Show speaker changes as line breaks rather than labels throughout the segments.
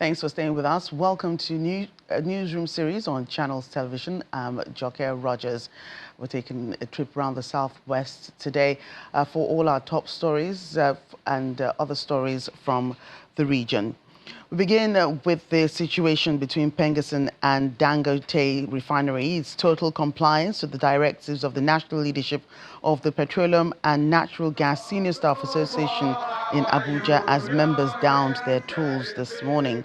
Thanks for staying with us. Welcome to Newsroom series on Channels Television. I'm Joke Rogers. We're taking a trip around the Southwest today for all our top stories and other stories from the region. We begin with the situation between PENGASSAN and Dangote refinery. Its total compliance with the directives of the national leadership of the Petroleum and Natural Gas Senior Staff Association in Abuja as members downed their tools this morning.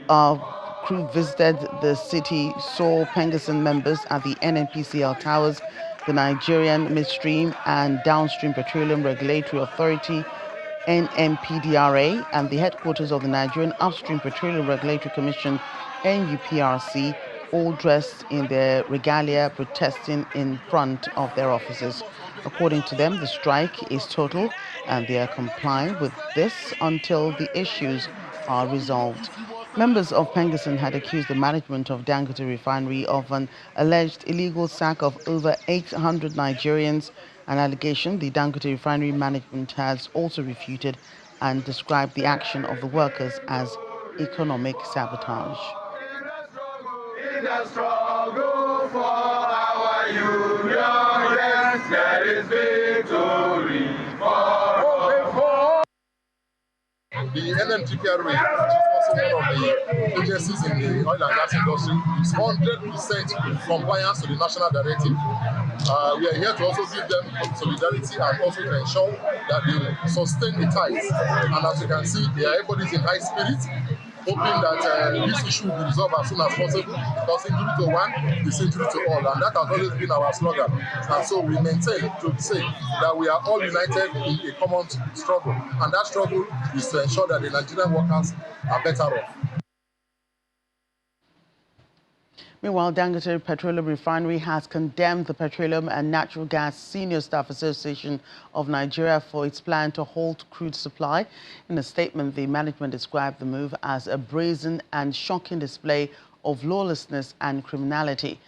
Our crew visited the city, saw PENGASSAN members at the NNPCL towers, the Nigerian Midstream and Downstream Petroleum Regulatory Authority, NMDPRA, and the headquarters of the Nigerian Upstream Petroleum Regulatory Commission, NUPRC, all dressed in their regalia, protesting in front of their offices. According to them, the strike is total and they are complying with this until the issues are resolved. Members of PENGASSAN had accused the management of Dangote refinery of an alleged illegal sack of over 800 Nigerians, an allegation the Dangote refinery management has also refuted and described the action of the workers as economic sabotage. In the struggle for our union, yes, there is victory for
the NNPCL, which is also one of the agencies in the oil and gas industry, is 100% compliance to the national directive. We are here to also give them solidarity and also to ensure that they sustain the ties. And as you can see, everybody is in high spirits, hoping that this issue will be resolved as soon as possible, because injury to one is injury to all, and that has always been our slogan. And so we maintain to say that we are all united in a common struggle, and that struggle is to ensure that the Nigerian workers are better off.
Meanwhile, Dangote Petroleum Refinery has condemned the Petroleum and Natural Gas Senior Staff Association of Nigeria for its plan to halt crude supply. In a statement, the management described the move as a brazen and shocking display of lawlessness and criminality.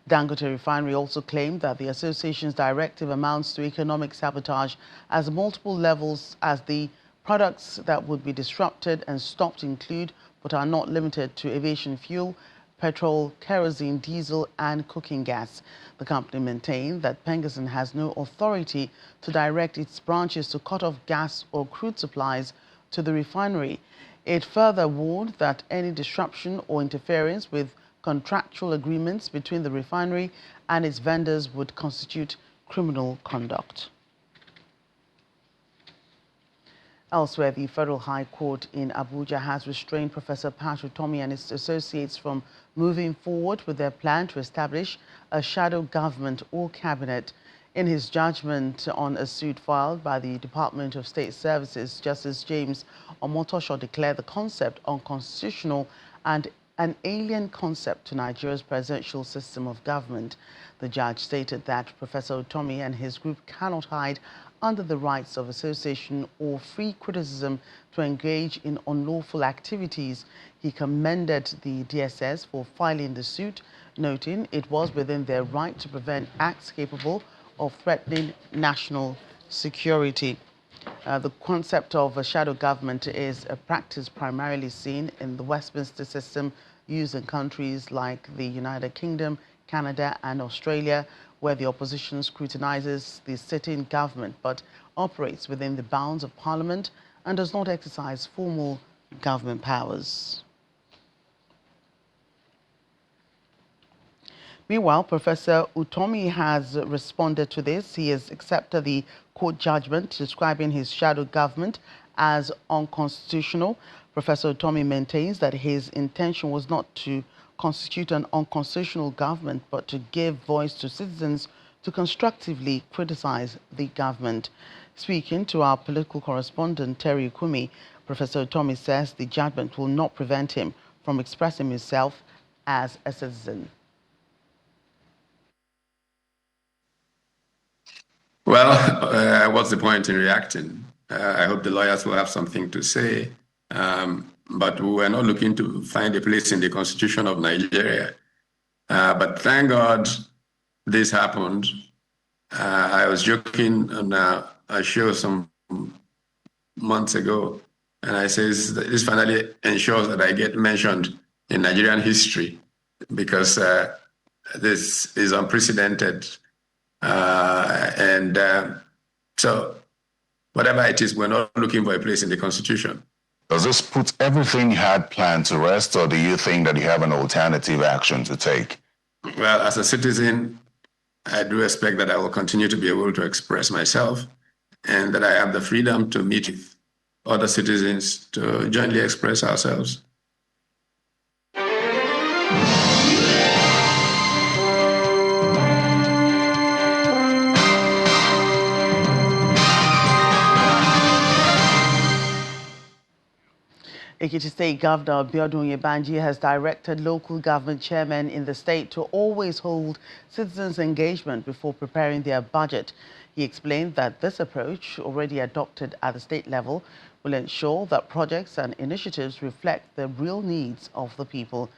Dangote Refinery also claimed that the association's directive amounts to economic sabotage as multiple levels, as the products that would be disrupted and stopped include, but are not limited to, aviation fuel, petrol, kerosene, diesel, and cooking gas. The company maintained that PENGASSAN has no authority to direct its branches to cut off gas or crude supplies to the refinery. It further warned that any disruption or interference with contractual agreements between the refinery and its vendors would constitute criminal conduct. Elsewhere, the Federal High Court in Abuja has restrained Professor Patrick Tommy and his associates from moving forward with their plan to establish a shadow government or cabinet. In his judgment on a suit filed by the Department of State Services, Justice James Omotosho declared the concept unconstitutional and an alien concept to Nigeria's presidential system of government. The judge stated that Professor Tommy and his group cannot hide under the rights of association or free criticism to engage in unlawful activities. He commended the DSS for filing the suit, noting it was within their right to prevent acts capable of threatening national security. The concept of a shadow government is a practice primarily seen in the Westminster system used in countries like the United Kingdom, Canada, and Australia, where the opposition scrutinizes the sitting government but operates within the bounds of Parliament and does not exercise formal government powers. Meanwhile, Professor Utomi has responded to this. He has accepted the court judgment describing his shadow government as unconstitutional. Professor Utomi maintains that his intention was not to constitute an unconstitutional government, but to give voice to citizens to constructively criticize the government. Speaking to our political correspondent, Terry Ukumi, Professor Utomi says the judgment will not prevent him from expressing himself as a citizen.
Well, what's the point in reacting? I hope the lawyers will have something to say. But we were not looking to find a place in the Constitution of Nigeria. But thank God this happened. I was joking on a show some months ago And I say this finally ensures that I get mentioned in Nigerian history, because this is unprecedented. So whatever it is, we're not looking for a place in the Constitution.
Does this put everything you had planned to rest, or do you think that you have an alternative action to take?
Well, as a citizen, I do expect that I will continue to be able to express myself, and that I have the freedom to meet with other citizens to jointly express ourselves.
Ekiti State Governor Biodun Yebanji has directed local government chairmen in the state to always hold citizens' engagement before preparing their budget. He explained that this approach, already adopted at the state level, will ensure that projects and initiatives reflect the real needs of the people.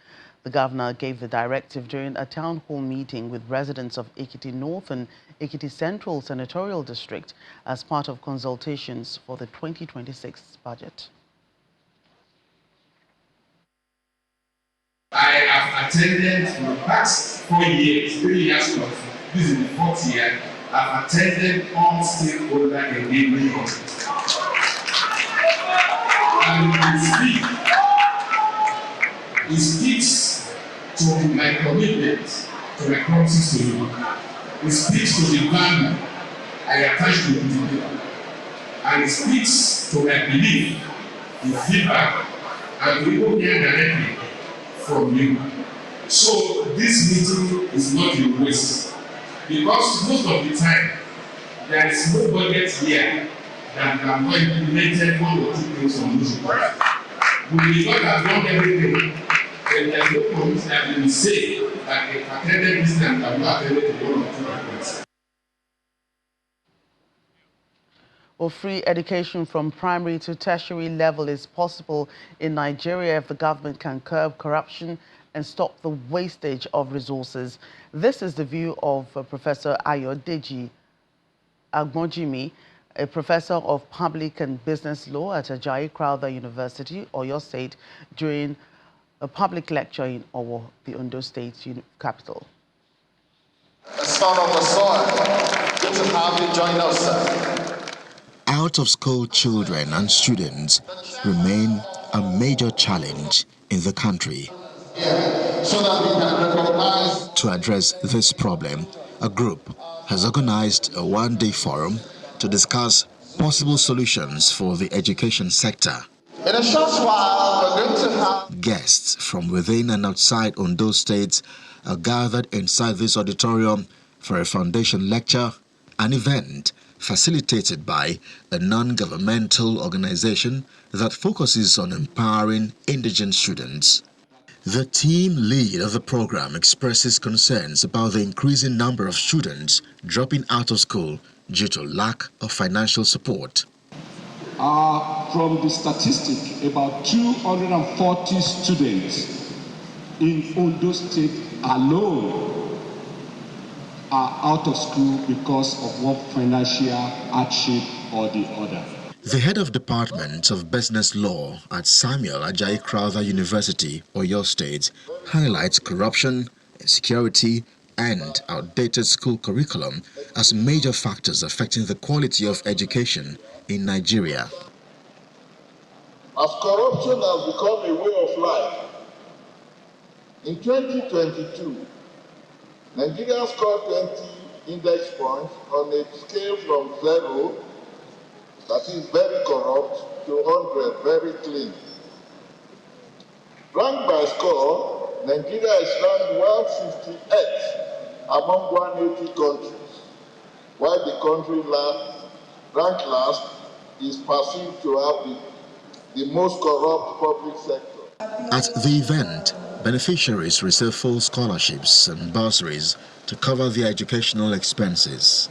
The governor gave the directive during a town hall meeting with residents of Ekiti North and Ekiti Central Senatorial District as part of consultations for the 2026 budget.
I have attended for the past 4 years, 3 years now, this is the 4th year, I've attended all stakeholder engagement meetings. And it speaks to my commitment, to my promises to you. It speaks to the value I attach to the people. And it speaks to my belief in feedback and we will hear directly from you. So this meeting is not a waste, because most of the time there is no budget here that can be implemented 1 or 2 things on this budget. We will not have done everything, and there is no promise that we will say that a attended this time can be attended to 1 or 2 requests.
Well, free education from primary to tertiary level is possible in Nigeria if the government can curb corruption and stop the wastage of resources. This is the view of Professor Ayodeji Agbonjimi, a professor of public and business law at Ajayi Crowther University, Oyo State, during a public lecture in Owo, the Ondo State capital.
A son of the soil, good to have you join us, sir.
Out-of-school children and students remain a major challenge in the country.
So that we can recognize.
To address this problem, a group has organized a one-day forum to discuss possible solutions for the education sector.
In a short while, we're going to have
guests from within and outside Ondo State are gathered inside this auditorium for a foundation lecture, an event facilitated by a non-governmental organization that focuses on empowering indigent students. The team lead of the program expresses concerns about the increasing number of students dropping out of school due to lack of financial support.
From the statistic, about 240 students in Ondo State alone are out of school because of one financial hardship or the other.
The head of Department of Business Law at Samuel Ajayi Crowther University, Oyo State, highlights corruption, insecurity, and outdated school curriculum as major factors affecting the quality of education in Nigeria.
As corruption has become a way of life, in 2022, Nigeria scored 20 index points on a scale from 0, that is very corrupt, to 100, very clean. Ranked by score, Nigeria is ranked 158 among 180 countries, while the country ranked last is perceived to have the most corrupt public sector.
At the event, beneficiaries receive full scholarships and bursaries to cover their educational expenses.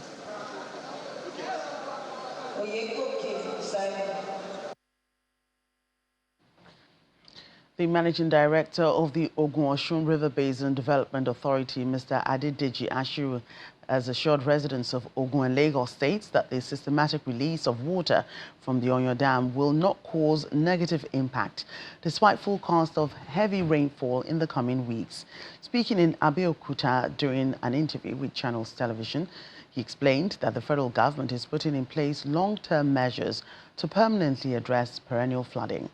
The Managing Director of the Ogun River Basin Development Authority, Mr. Adedeji Ashiru, has assured residents of Ogun and Lagos states that the systematic release of water from the Ondo Dam will not cause negative impact, despite forecast of heavy rainfall in the coming weeks. Speaking in Abeokuta during an interview with Channels Television, he explained that the federal government is putting in place long-term measures to permanently address perennial flooding.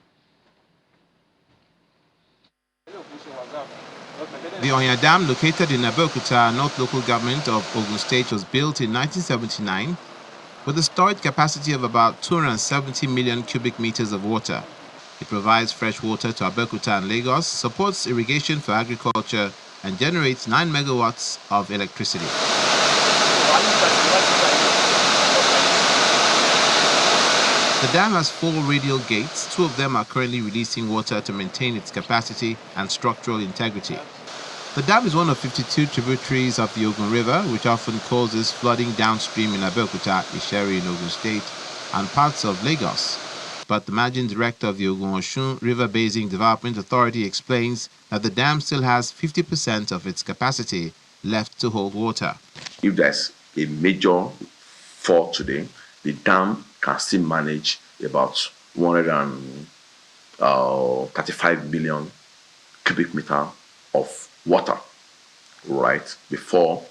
The Ondo Dam, located in Abeokuta, North Local Government of Ogun State, was built in 1979 with a storage capacity of about 270 million cubic meters of water. It provides fresh water to Abeokuta and Lagos, supports irrigation for agriculture, and generates 9 megawatts of electricity. The dam has 4 radial gates. 2 of them are currently releasing water to maintain its capacity and structural integrity. The dam is one of 52 tributaries of the Ogun River, which often causes flooding downstream in Abeokuta, Isheri in Ogun State, and parts of Lagos. But the managing director of the Ogun-Osun River Basin Development Authority explains that the dam still has 50% of its capacity left to hold water.
If there's a major fall today, the dam can still manage about 135 million cubic meter of water, right, before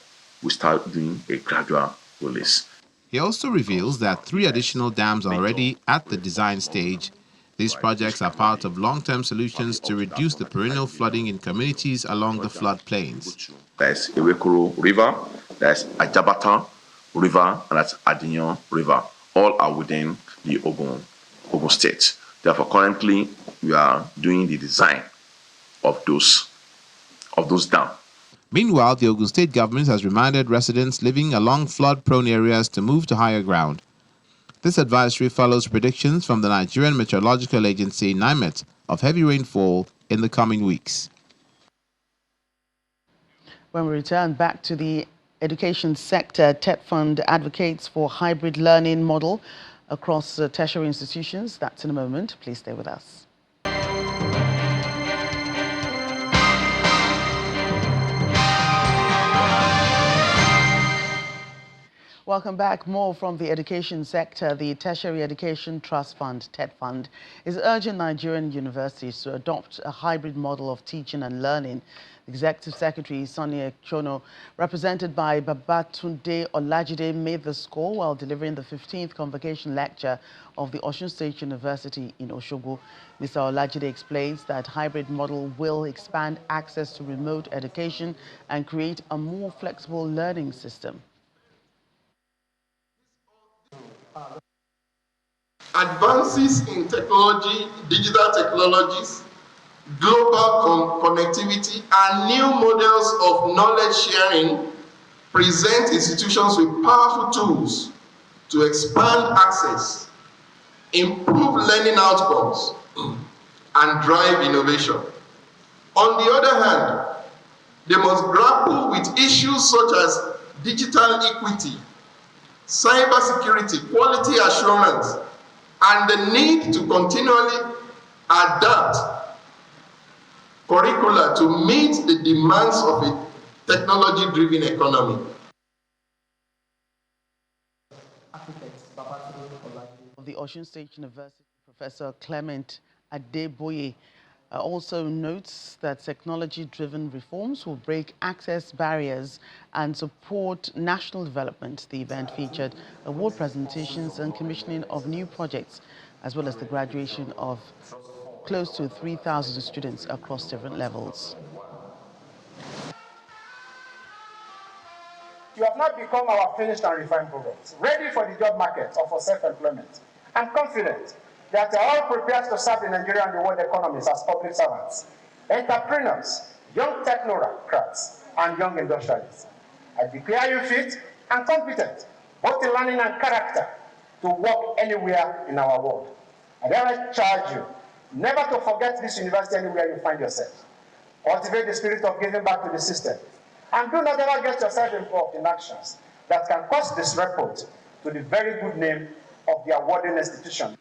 we start doing a gradual release.
He also reveals that 3 additional dams are already at the design stage. These projects are part of long-term solutions to reduce the perennial flooding in communities along the floodplains.
There's Ewekoro River, there's Ajabata River, and that's Adinyon River. All are within the Ogun State. Therefore, currently, we are doing the design of those dams.
Meanwhile, the Ogun State government has reminded residents living along flood-prone areas to move to higher ground. This advisory follows predictions from the Nigerian Meteorological Agency, NIMET, of heavy rainfall in the coming weeks.
When we return back to the education sector, TED Fund advocates for hybrid learning model across tertiary institutions. That's in a moment. Please stay with us. Welcome back. More from the education sector. The Tertiary Education Trust Fund, TED Fund, is urging Nigerian universities to adopt a hybrid model of teaching and learning. Executive Secretary Sonny Chono, represented by Babatunde Olajide, made the call while delivering the 15th convocation lecture of the Osun State University in Osogbo. Mr. Olajide explains that hybrid model will expand access to remote education and create a more flexible learning system.
Advances in technology, digital technologies, global connectivity, and new models of knowledge sharing present institutions with powerful tools to expand access, improve learning outcomes, and drive innovation. On the other hand, they must grapple with issues such as digital equity, cybersecurity, quality assurance, and the need to continually adapt curricula to meet the demands of a technology-driven economy.
Of the Osun State University, Professor Clement Adeboye also notes that technology-driven reforms will break access barriers and support national development. The event featured award presentations and commissioning of new projects, as well as the graduation of close to 3,000 students across different levels.
You have not become our finished and refined products, ready for the job market or for self-employment. I'm confident that they are all prepared to serve the Nigerian and the world economies as public servants, entrepreneurs, young technocrats, and young industrialists. I declare you fit and competent, both in learning and character, to work anywhere in our world. I therefore charge you never to forget this university anywhere you find yourself. Cultivate the spirit of giving back to the system, and do not ever get yourself involved in actions that can cause disrepute to the very good name of the awarding institution.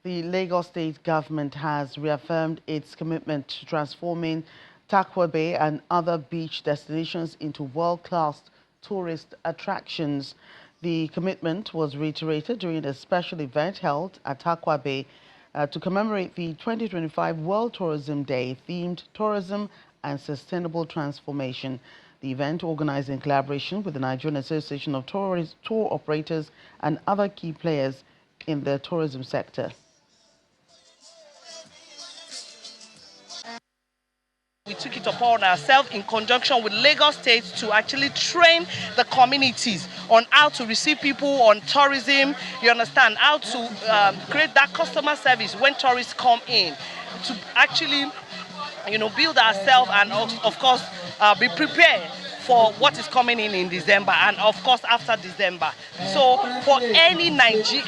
The Lagos State government has reaffirmed its commitment to transforming Takwa Bay and other beach destinations into world-class tourist attractions. The commitment was reiterated during a special event held at Takwa Bay to commemorate the 2025 World Tourism Day, themed Tourism and Sustainable Transformation. The event, organized in collaboration with the Nigerian Association of Tour Operators and other key players in the tourism sector.
We took it upon ourselves in conjunction with Lagos State to actually train the communities on how to receive people on tourism, you understand, how to create that customer service when tourists come in, to actually, build ourselves and of course be prepared for what is coming in December and of course after December. So for anybody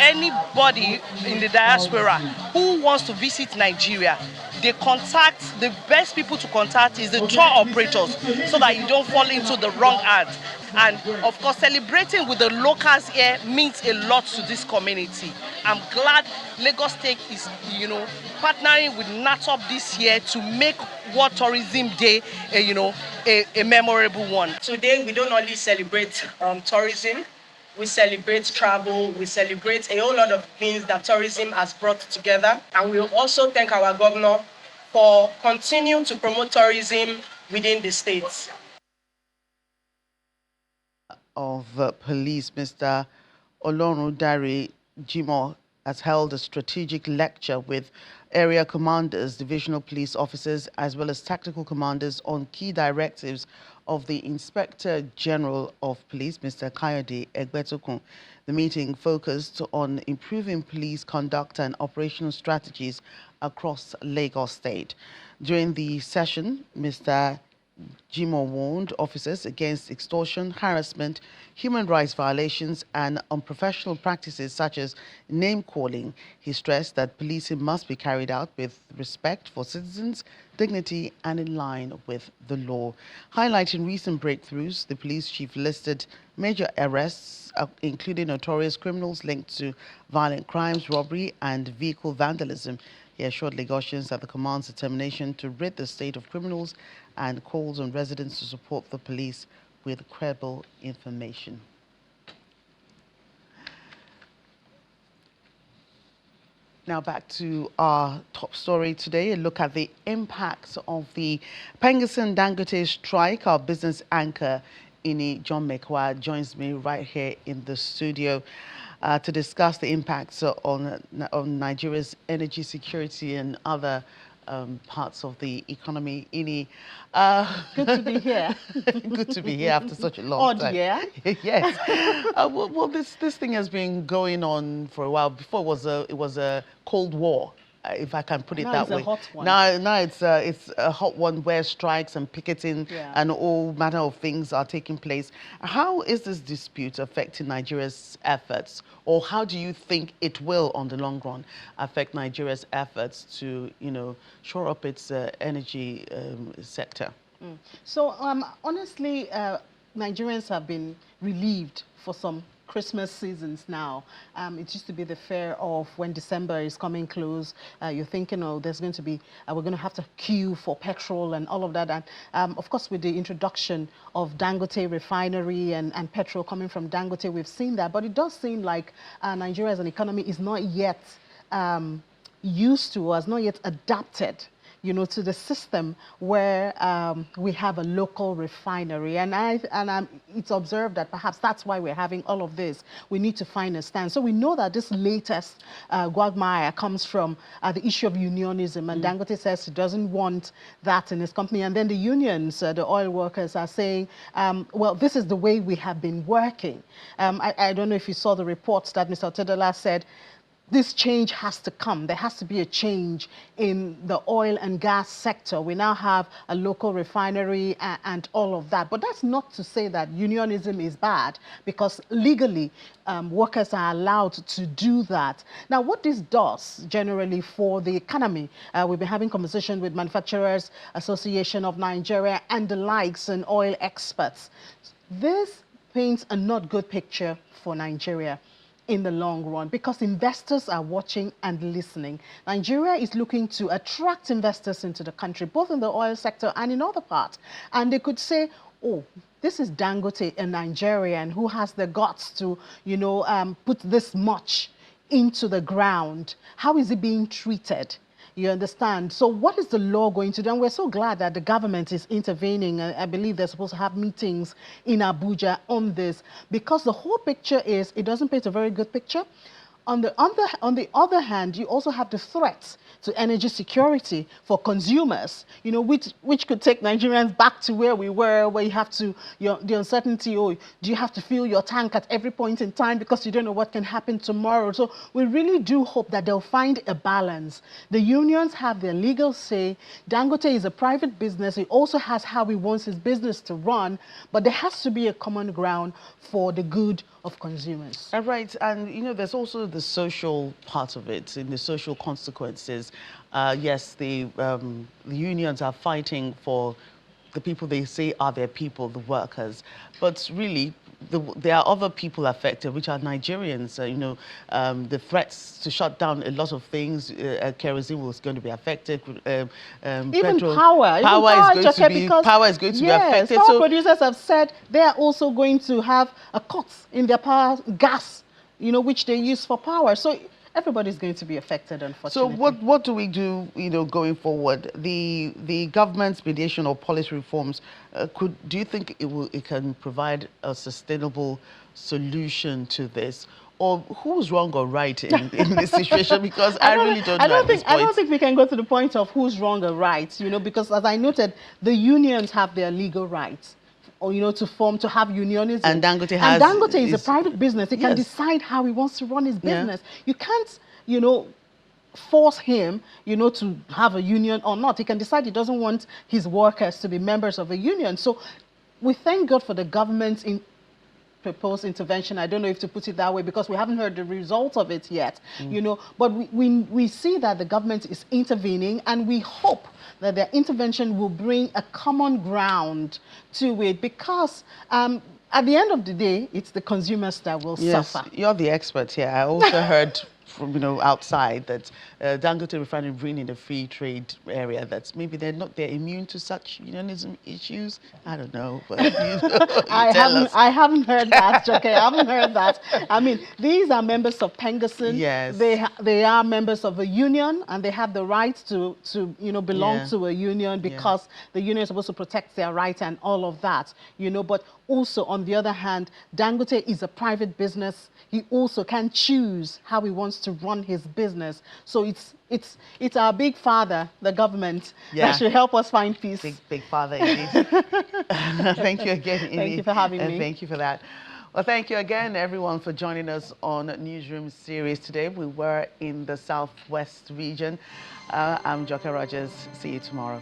in the diaspora who wants to visit Nigeria, the best people to contact is the tour operators so that you don't fall into the wrong hands. And of course, celebrating with the locals here means a lot to this community. I'm glad Lagos State is, partnering with NATOP this year to make World Tourism Day, a memorable one.
Today, we don't only celebrate tourism, we celebrate travel, we celebrate a whole lot of things that tourism has brought together. And we'll also thank our governor for continuing to promote tourism within the states.
Of Police, Mr. Olorundare Jimoh, has held a strategic lecture with area commanders, divisional police officers, as well as tactical commanders on key directives of the Inspector General of Police, Mr. Kayode Egbetokun. The meeting focused on improving police conduct and operational strategies across Lagos State. During the session, Mr. Jimoh warned officers against extortion, harassment, human rights violations, and unprofessional practices such as name-calling. He stressed that policing must be carried out with respect for citizens, dignity, and in line with the law. Highlighting recent breakthroughs, the police chief listed major arrests, including notorious criminals linked to violent crimes, robbery, and vehicle vandalism. He assured Lagosians that the command's determination to rid the state of criminals and calls on residents to support the police with credible information. Now back to our top story today, a look at the impact of the PENGASSAN Dangote strike. Our business anchor, Ini John Mekwa, joins me right here in the studio to discuss the impacts on Nigeria's energy security and other parts of the economy. Ini,
good to be here.
Good to be here after such a long time.
Yeah.
Yes. Well, this thing has been going on for a while. Before it was a Cold War, if I can put it that way.
Now it's a hot one.
Now it's a hot one where strikes and picketing and all manner of things are taking place. How is this dispute affecting Nigeria's efforts, or how do you think it will, on the long run, affect Nigeria's efforts to, shore up its energy sector?
So honestly, Nigerians have been relieved for some Christmas seasons now. It used to be the fear of when December is coming close, you're thinking, oh, there's going to be, we're going to have to queue for petrol and all of that. And of course, with the introduction of Dangote refinery and petrol coming from Dangote, we've seen that. But it does seem like Nigeria as an economy is not yet used to, or has not yet adapted to the system where we have a local refinery. And it's observed that perhaps that's why we're having all of this. We need to find a stand. So we know that this latest quagmire comes from the issue of unionism. And Dangote says he doesn't want that in his company. And then the unions, the oil workers, are saying, well, this is the way we have been working. I don't know if you saw the reports that Mr. Otedola said, this change has to come. There has to be a change in the oil and gas sector. We now have a local refinery and all of that. But that's not to say that unionism is bad, because legally workers are allowed to do that. Now, what this does generally for the economy, we've been having conversation with Manufacturers Association of Nigeria and the likes and oil experts. This paints a not good picture for Nigeria. in the long run, because investors are watching and listening. Nigeria is looking to attract investors into the country, both in the oil sector and in other parts. And they could say, oh, this is Dangote, a Nigerian who has the guts to, put this much into the ground. How is it being treated? You understand? So what is the law going to do? And we're so glad that the government is intervening. I believe they're supposed to have meetings in Abuja on this, because the whole picture is, it doesn't paint a very good picture. On the other hand, you also have the threats to energy security for consumers, which could take Nigerians back to where we were, where you have to, the uncertainty, do you have to fill your tank at every point in time because you don't know what can happen tomorrow. So we really do hope that they'll find a balance. The unions have their legal say. Dangote is a private business. He also has how he wants his business to run, but there has to be a common ground for the good of consumers.
Right, and there's also the social part of it, in the social consequences. Yes, the unions are fighting for the people they say are their people, the workers, but really there are other people affected, which are Nigerians. The threats to shut down a lot of things, kerosene was going to be affected.
Even
petrol,
power is
going to be affected.
Power producers have said they are also going to have a cut in their power gas, which they use for power. So everybody's going to be affected, unfortunately.
So what do we do, going forward? The government's mediation or policy reforms, do you think it can provide a sustainable solution to this? Or who's wrong or right in this situation? Because I really don't know at this point.
I don't think we can go to the point of who's wrong or right, because as I noted, the unions have their legal rights, or to have unionism.
And Dangote
is a private business. He can decide how he wants to run his business. You can't, force him, to have a union or not. He can decide he doesn't want his workers to be members of a union. So we thank God for the government's proposed intervention. I don't know if to put it that way, because we haven't heard the results of it yet, but we see that the government is intervening, and we hope that their intervention will bring a common ground to it, because at the end of the day, it's the consumers that will suffer.
You're the expert here. I also heard from outside that Dangote refinery being in the free trade area, that's maybe they're immune to such unionism issues. I don't know, but
I haven't heard that. Okay, I haven't heard that. I mean, these are members of PENGASSAN.
Yes,
they are members of a union, and they have the right to belong to a union, because the union is supposed to protect their rights and all of that. But also, on the other hand, Dangote is a private business. He also can choose how he wants to run his business. So it's our big father, the government, that should help us find peace.
Big father indeed. Thank you again, Ini.
Thank you for having me.
Thank you for that. Well, thank you again, everyone, for joining us on Newsroom series today. We were in the Southwest region. I'm Joker Rogers. See you tomorrow.